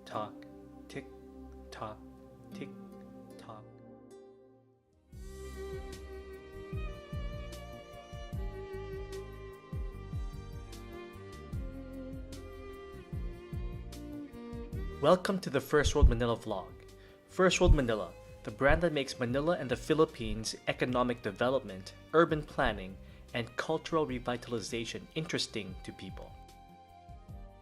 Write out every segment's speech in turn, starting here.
tock, tick tock, tick tock. Welcome to the First World Manila vlog. First World Manila, the brand that makes Manila and the Philippines economic development, urban planning, and cultural revitalization interesting to people.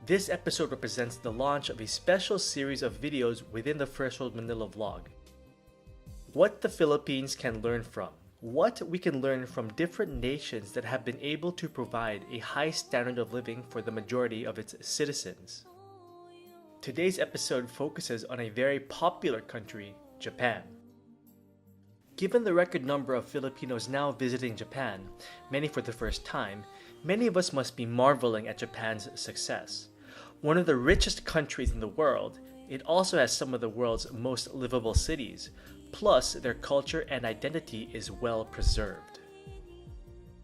This episode represents the launch of a special series of videos within the First World Manila vlog. What the Philippines can learn from. What we can learn from different nations that have been able to provide a high standard of living for the majority of its citizens. Today's episode focuses on a very popular country, Japan. Given the record number of Filipinos now visiting Japan, many for the first time, many of us must be marveling at Japan's success. One of the richest countries in the world, it also has some of the world's most livable cities, plus their culture and identity is well preserved.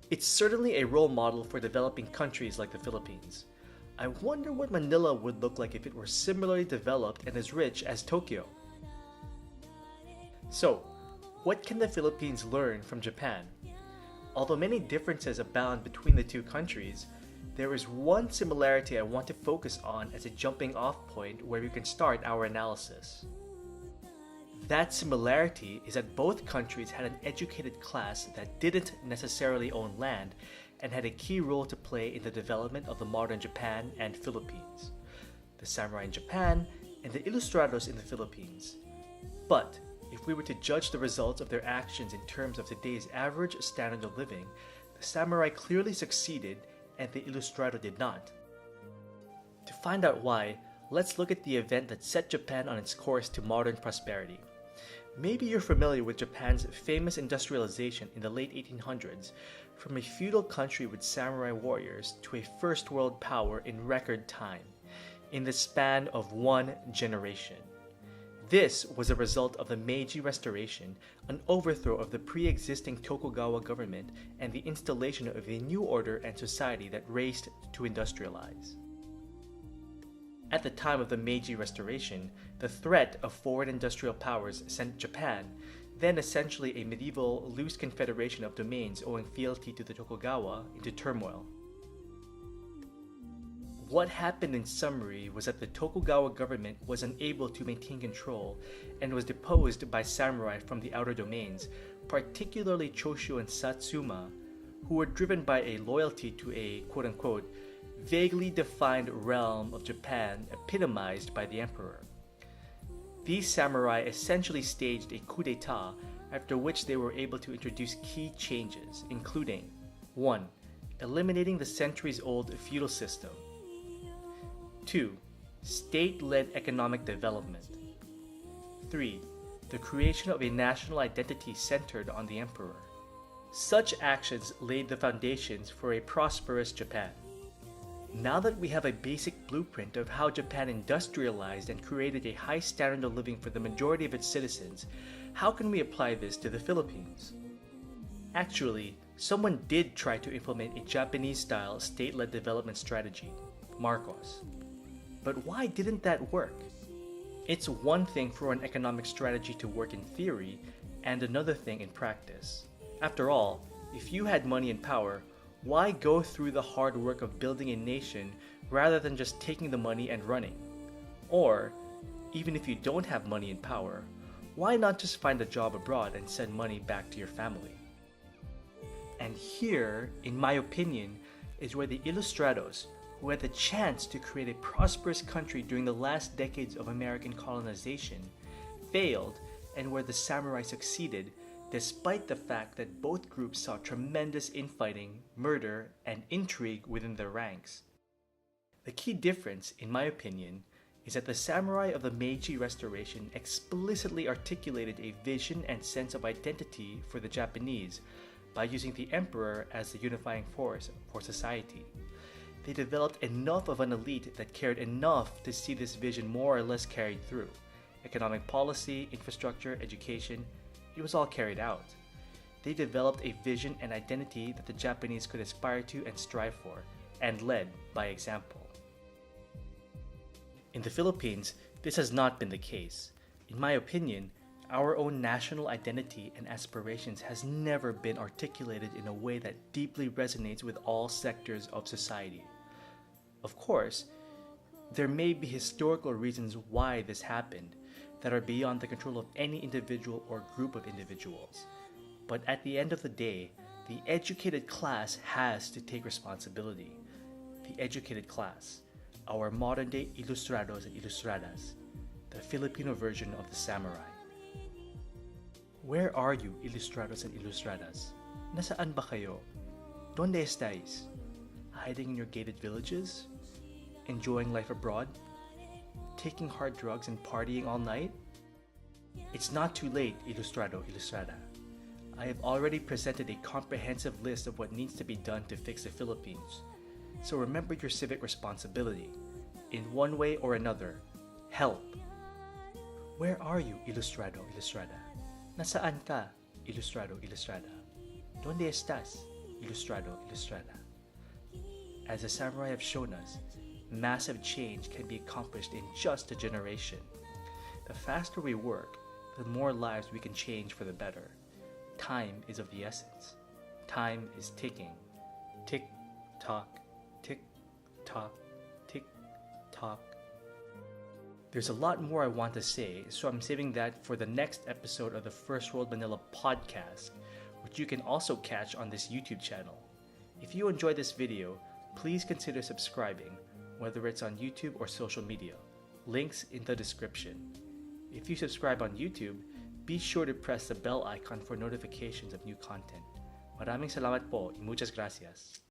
It's certainly a role model for developing countries like the Philippines. I wonder what Manila would look like if it were similarly developed and as rich as Tokyo. So, what can the Philippines learn from Japan? Although many differences abound between the two countries, there is one similarity I want to focus on as a jumping off point where we can start our analysis. That similarity is that both countries had an educated class that didn't necessarily own land and had a key role to play in the development of the modern Japan and Philippines. The samurai in Japan and the ilustrados in the Philippines. But if we were to judge the results of their actions in terms of today's average standard of living, the samurai clearly succeeded and the ilustrado did not. To find out why, let's look at the event that set Japan on its course to modern prosperity. Maybe you're familiar with Japan's famous industrialization in the late 1800s, from a feudal country with samurai warriors to a first world power in record time, in the span of one generation. This was a result of the Meiji Restoration, an overthrow of the pre-existing Tokugawa government, and the installation of a new order and society that raced to industrialize. At the time of the Meiji Restoration, the threat of foreign industrial powers sent Japan, then essentially a medieval loose confederation of domains owing fealty to the Tokugawa, into turmoil. What happened in summary was that the Tokugawa government was unable to maintain control and was deposed by samurai from the outer domains, particularly Choshu and Satsuma, who were driven by a loyalty to a quote-unquote vaguely defined realm of Japan epitomized by the emperor. These samurai essentially staged a coup d'etat, after which they were able to introduce key changes, including 1. Eliminating the centuries-old feudal system. 2. State-led economic development. 3. The creation of a national identity centered on the emperor. Such actions laid the foundations for a prosperous Japan. Now that we have a basic blueprint of how Japan industrialized and created a high standard of living for the majority of its citizens, how can we apply this to the Philippines? Actually, someone did try to implement a Japanese-style state-led development strategy, Marcos. But why didn't that work? It's one thing for an economic strategy to work in theory, and another thing in practice. After all, if you had money and power, why go through the hard work of building a nation rather than just taking the money and running? Or, even if you don't have money and power, why not just find a job abroad and send money back to your family? And here, in my opinion, is where the ilustrados, who had the chance to create a prosperous country during the last decades of American colonization, failed, and where the samurai succeeded, despite the fact that both groups saw tremendous infighting, murder, and intrigue within their ranks. The key difference, in my opinion, is that the samurai of the Meiji Restoration explicitly articulated a vision and sense of identity for the Japanese by using the emperor as the unifying force for society. They developed enough of an elite that cared enough to see this vision more or less carried through. Economic policy, infrastructure, education, it was all carried out. They developed a vision and identity that the Japanese could aspire to and strive for, and led by example. In the Philippines, This has not been the case. In my opinion, our own national identity and aspirations has never been articulated in a way that deeply resonates with all sectors of society. Of course, there may be historical reasons why this happened that are beyond the control of any individual or group of individuals. But at the end of the day, the educated class has to take responsibility. The educated class, our modern-day ilustrados and ilustradas, the Filipino version of the samurai. Where are you, ilustrados and ilustradas? Nasaan ba kayo? ¿Dónde estáis? Hiding in your gated villages? Enjoying life abroad? Taking hard drugs and partying all night? It's not too late, ilustrado, ilustrada. I have already presented a comprehensive list of what needs to be done to fix the Philippines. So remember your civic responsibility. In one way or another, help. Where are you, ilustrado, ilustrada? Nasaan ka, ilustrado, ilustrada? ¿Dónde estás, ilustrado, ilustrada? As the samurai have shown us, massive change can be accomplished in just a generation. The faster we work, the more lives we can change for the better. Time is of the essence. Time is ticking. Tick, tock, tick, tock, tick, tock. There's a lot more I want to say, so I'm saving that for the next episode of the First World Manila podcast, which you can also catch on this YouTube channel. If you enjoyed this video, please consider subscribing, whether it's on YouTube or social media. Links in the description. If you subscribe on YouTube, be sure to press the bell icon for notifications of new content. Maraming salamat po y muchas gracias.